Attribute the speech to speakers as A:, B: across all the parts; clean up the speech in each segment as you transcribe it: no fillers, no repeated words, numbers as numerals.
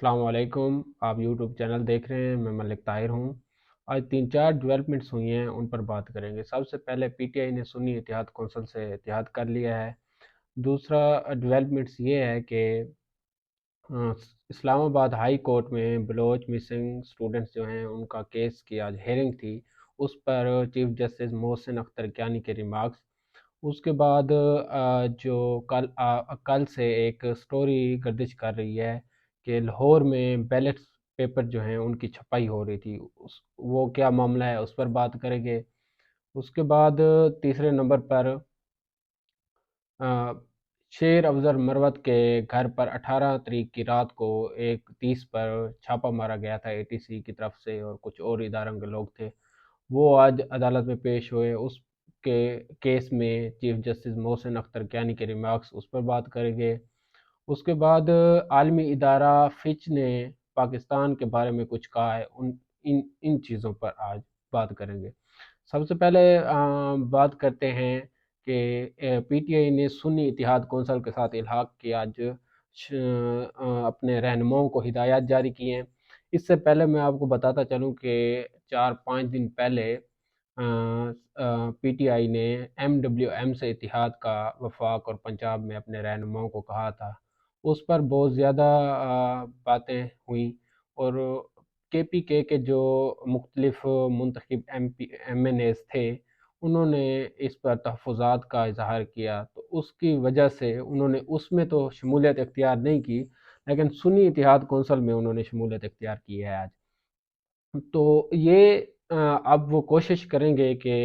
A: السلام علیکم، آپ یوٹیوب چینل دیکھ رہے ہیں، میں ملک طاہر ہوں۔ آج 3-4 ڈیولپمنٹس ہوئی ہیں، ان پر بات کریں گے۔ سب سے پہلے پی ٹی آئی نے سنی اتحاد کونسل سے اتحاد کر لیا ہے۔ دوسرا ڈیولپمنٹس یہ ہے کہ اسلام آباد ہائی کورٹ میں بلوچ مسنگ سٹوڈنٹس جو ہیں ان کا کیس کی آج ہیئرنگ تھی، اس پر چیف جسٹس محسن اختر کیانی کے ریمارکس۔ اس کے بعد جو کل سے ایک سٹوری گردش کر رہی ہے کہ لاہور میں بیلٹ پیپر جو ہیں ان کی چھپائی ہو رہی تھی، وہ کیا معاملہ ہے اس پر بات کریں گے۔ اس کے بعد تیسرے نمبر پر شیر افضل مروت کے گھر پر 18 تاریخ کی رات کو 1:30 پر چھاپا مارا گیا تھا اے ٹی سی کی طرف سے، اور کچھ اور اداروں کے لوگ تھے، وہ آج عدالت میں پیش ہوئے۔ اس کے کیس میں چیف جسٹس محسن اختر کیانی کے ریمارکس، اس پر بات کریں گے۔ اس کے بعد عالمی ادارہ فچ نے پاکستان کے بارے میں کچھ کہا ہے، ان چیزوں پر آج بات کریں گے۔ سب سے پہلے بات کرتے ہیں کہ پی ٹی آئی نے سنی اتحاد کونسل کے ساتھ الحاق کی آج اپنے رہنماؤں کو ہدایات جاری کی ہیں۔ اس سے پہلے میں آپ کو بتاتا چلوں کہ 4-5 دن پہلے پی ٹی آئی نے ایم ڈبلیو ایم سے اتحاد کا وفاق اور پنجاب میں اپنے رہنماؤں کو کہا تھا، اس پر بہت زیادہ باتیں ہوئیں، اور کے پی کے جو مختلف منتخب ایم این ایز تھے انہوں نے اس پر تحفظات کا اظہار کیا، تو اس کی وجہ سے انہوں نے اس میں تو شمولیت اختیار نہیں کی، لیکن سنی اتحاد کونسل میں انہوں نے شمولیت اختیار کی ہے آج۔ تو یہ اب وہ کوشش کریں گے کہ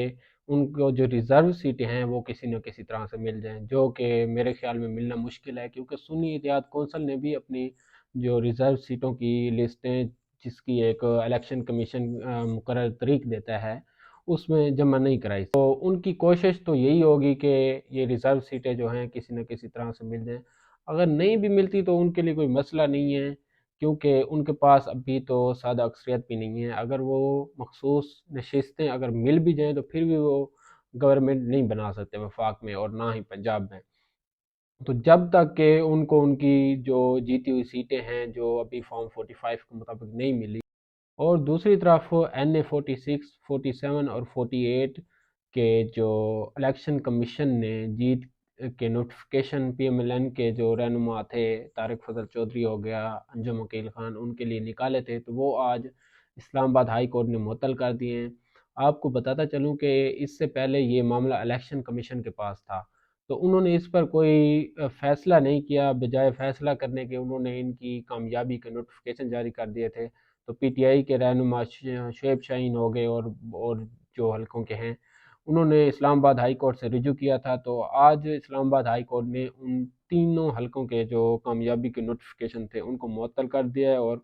A: ان کو جو ریزرو سیٹیں ہیں وہ کسی نہ کسی طرح سے مل جائیں، جو کہ میرے خیال میں ملنا مشکل ہے، کیونکہ سنی اتحاد کونسل نے بھی اپنی جو ریزرو سیٹوں کی لسٹیں، جس کی ایک الیکشن کمیشن مقرر تاریخ دیتا ہے، اس میں جمع نہیں کرائی۔ تو ان کی کوشش تو یہی ہوگی کہ یہ ریزرو سیٹیں جو ہیں کسی نہ کسی طرح سے مل جائیں۔ اگر نہیں بھی ملتی تو ان کے لیے کوئی مسئلہ نہیں ہے، کیونکہ ان کے پاس ابھی تو سادہ اکثریت بھی نہیں ہے۔ اگر وہ مخصوص نشستیں اگر مل بھی جائیں تو پھر بھی وہ گورنمنٹ نہیں بنا سکتے وفاق میں، اور نہ ہی پنجاب میں۔ تو جب تک کہ ان کو ان کی جو جیتی ہوئی سیٹیں ہیں جو ابھی فارم 45 کے مطابق نہیں ملی، اور دوسری طرف این اے 46، 47 اور 48 کے جو الیکشن کمیشن نے جیت کے notification P M L N کے جو رہنما تھے، طارق فضل چودھری ہو گیا، انجم عقیل خان، ان کے لیے نکالے تھے، تو وہ آج اسلام آباد ہائی کورٹ نے معطل کر دیے ہیں۔ آپ کو بتاتا چلوں کہ اس سے پہلے یہ معاملہ الیکشن کمیشن کے پاس تھا، تو انہوں نے اس پر کوئی فیصلہ نہیں کیا، بجائے فیصلہ کرنے کے انہوں نے ان کی کامیابی کے نوٹیفیکیشن جاری کر دیے تھے۔ تو پی ٹی آئی کے رہنما شعیب شاہین ہو گئے اور جو حلقوں کے ہیں، انہوں نے اسلام آباد ہائی کورٹ سے رجوع کیا تھا، تو آج اسلام آباد ہائی کورٹ نے ان تینوں حلقوں کے جو کامیابی کے نوٹیفیکیشن تھے ان کو معطل کر دیا ہے، اور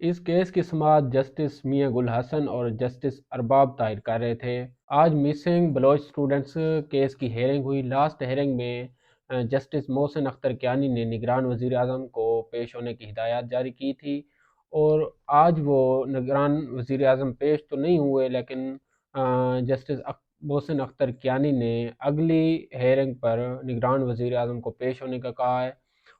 A: اس کیس کی سماعت جسٹس میاں گل حسن اور جسٹس ارباب طاہر کر رہے تھے۔ آج مسنگ بلوچ سٹوڈنٹس کیس کی ہیئرنگ ہوئی۔ لاسٹ ہیئرنگ میں جسٹس محسن اختر کیانی نے نگران وزیر اعظم کو پیش ہونے کی ہدایات جاری کی تھی، اور آج وہ نگران وزیر اعظم پیش تو نہیں ہوئے، لیکن جسٹس محسن اختر کیانی نے اگلی ہیئرنگ پر نگران وزیر اعظم کو پیش ہونے کا کہا ہے،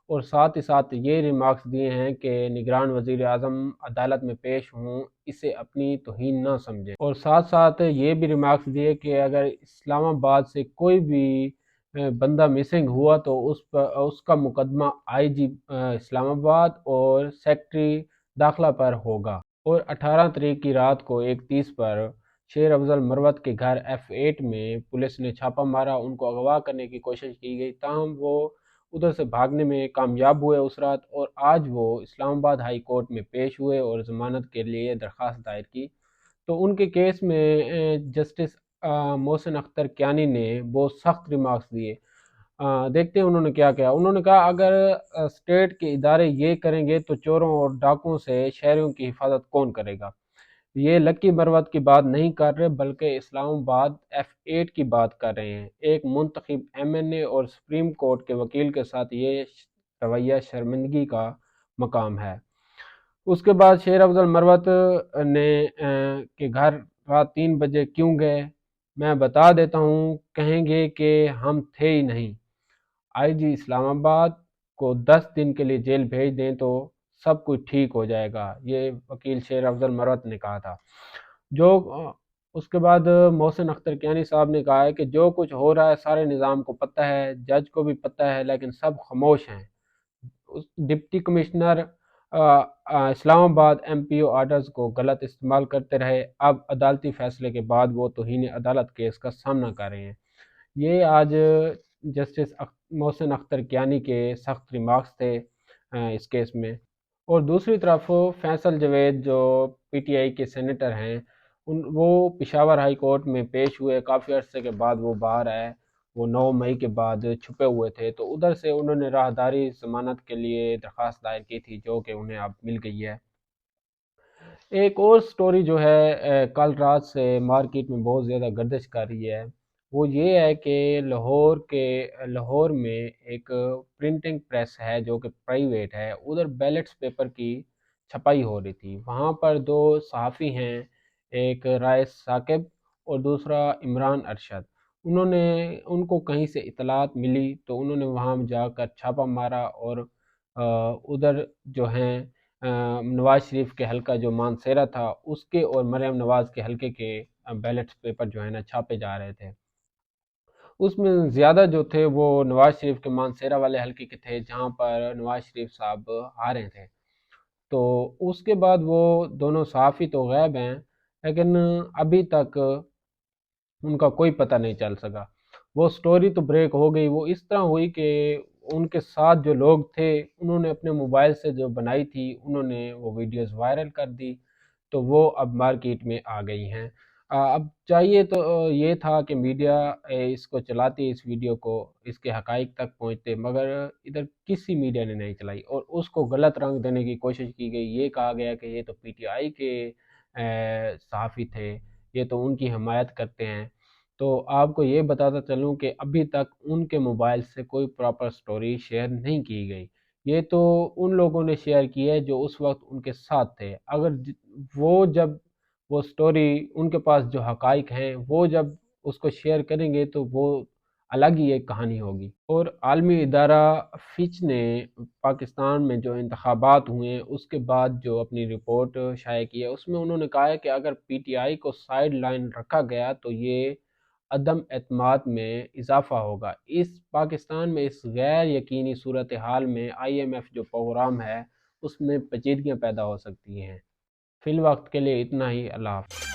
A: اور ساتھ ہی ساتھ یہ ریمارکس دیے ہیں کہ نگران وزیر اعظم عدالت میں پیش ہوں، اسے اپنی توہین نہ سمجھیں، اور ساتھ ساتھ یہ بھی ریمارکس دیے کہ اگر اسلام آباد سے کوئی بھی بندہ مسنگ ہوا تو اس کا مقدمہ آئی جی اسلام آباد اور سیکٹری داخلہ پر ہوگا۔ اور 18 تاریخ کی رات کو 1:30 پر شیر افضل مروت کے گھر F8 میں پولیس نے چھاپا مارا، ان کو اغوا کرنے کی کوشش کی گئی، تاہم وہ ادھر سے بھاگنے میں کامیاب ہوئے اس رات، اور آج وہ اسلام آباد ہائی کورٹ میں پیش ہوئے اور ضمانت کے لیے درخواست دائر کی۔ تو ان کے کیس میں جسٹس محسن اختر کیانی نے بہت سخت ریمارکس دیے۔ دیکھتے ہیں انہوں نے کیا کہا۔ انہوں نے کہا اگر اسٹیٹ کے ادارے یہ کریں گے تو چوروں اور ڈاکوں سے شہریوں کی حفاظت کون کرے گا؟ یہ لکی مروت کی بات نہیں کر رہے، بلکہ اسلام آباد F8 کی بات کر رہے ہیں۔ ایک منتخب ایم این اے اور سپریم کورٹ کے وکیل کے ساتھ یہ رویہ شرمندگی کا مقام ہے۔ اس کے بعد شیر افضل مروت نے کہ گھر رات 3 بجے کیوں گئے؟ میں بتا دیتا ہوں، کہیں گے کہ ہم تھے ہی نہیں۔ آئی جی اسلام آباد کو 10 دن کے لیے جیل بھیج دیں تو سب کچھ ٹھیک ہو جائے گا، یہ وکیل شیر افضل مروت نے کہا تھا۔ جو اس کے بعد محسن اختر کیانی صاحب نے کہا ہے کہ جو کچھ ہو رہا ہے سارے نظام کو پتہ ہے، جج کو بھی پتہ ہے، لیکن سب خاموش ہیں۔ ڈپٹی کمشنر اسلام آباد ایم پی او آرڈرز کو غلط استعمال کرتے رہے، اب عدالتی فیصلے کے بعد وہ توہین عدالت کیس کا سامنا کر رہے ہیں۔ یہ آج جسٹس محسن اختر کیانی کے سخت ریمارکس تھے اس کیس میں۔ اور دوسری طرف فیصل جوید جو پی ٹی آئی کے سینیٹر ہیں، وہ پشاور ہائی کورٹ میں پیش ہوئے، کافی عرصے کے بعد وہ باہر آئے، وہ 9 مئی کے بعد چھپے ہوئے تھے، تو ادھر سے انہوں نے راہداری ضمانت کے لیے درخواست دائر کی تھی، جو کہ انہیں اب مل گئی ہے۔ ایک اور سٹوری جو ہے کل رات سے مارکیٹ میں بہت زیادہ گردش کر رہی ہے، وہ یہ ہے کہ لاہور میں ایک پرنٹنگ پریس ہے جو کہ پرائیویٹ ہے، ادھر بیلٹس پیپر کی چھپائی ہو رہی تھی۔ وہاں پر 2 صحافی ہیں، ایک رائس ثاقب اور دوسرا عمران ارشد۔ ان کو کہیں سے اطلاعات ملی تو انہوں نے وہاں جا کر چھاپہ مارا، اور ادھر جو ہیں نواز شریف کے حلقہ جو مانسیرا تھا اس کے اور مریم نواز کے حلقے کے بیلٹ پیپر جو ہے نا چھاپے جا رہے تھے۔ اس میں زیادہ جو تھے وہ نواز شریف کے مانسیرا والے حلقے کے تھے، جہاں پر نواز شریف صاحب ہارے تھے۔ تو اس کے بعد وہ دونوں صحافی تو غائب ہیں، لیکن ابھی تک ان کا کوئی پتہ نہیں چل سکا۔ وہ سٹوری تو بریک ہو گئی، وہ اس طرح ہوئی کہ ان کے ساتھ جو لوگ تھے انہوں نے اپنے موبائل سے جو بنائی تھی انہوں نے وہ ویڈیوز وائرل کر دی، تو وہ اب مارکیٹ میں آ گئی ہیں۔ اب چاہیے تو یہ تھا کہ میڈیا اس کو چلاتی، اس ویڈیو کو، اس کے حقائق تک پہنچتے، مگر ادھر کسی میڈیا نے نہیں چلائی، اور اس کو غلط رنگ دینے کی کوشش کی گئی۔ یہ کہا گیا کہ یہ تو پی ٹی آئی کے صحافی تھے، یہ تو ان کی حمایت کرتے ہیں۔ تو آپ کو یہ بتاتا چلوں کہ ابھی تک ان کے موبائل سے کوئی پراپر سٹوری شیئر نہیں کی گئی، یہ تو ان لوگوں نے شیئر کی ہے جو اس وقت ان کے ساتھ تھے۔ اگر جب وہ سٹوری ان کے پاس جو حقائق ہیں وہ جب اس کو شیئر کریں گے تو وہ الگ ہی ایک کہانی ہوگی۔ اور عالمی ادارہ فچ نے پاکستان میں جو انتخابات ہوئے ہیں اس کے بعد جو اپنی رپورٹ شائع کی ہے، اس میں انہوں نے کہا ہے کہ اگر پی ٹی آئی کو سائیڈ لائن رکھا گیا تو یہ عدم اعتماد میں اضافہ ہوگا۔ پاکستان میں اس غیر یقینی صورتحال میں آئی ایم ایف جو پروگرام ہے اس میں پیچیدگیاں پیدا ہو سکتی ہیں۔ فی الوقت کے لیے اتنا ہی، اللہ حافظ۔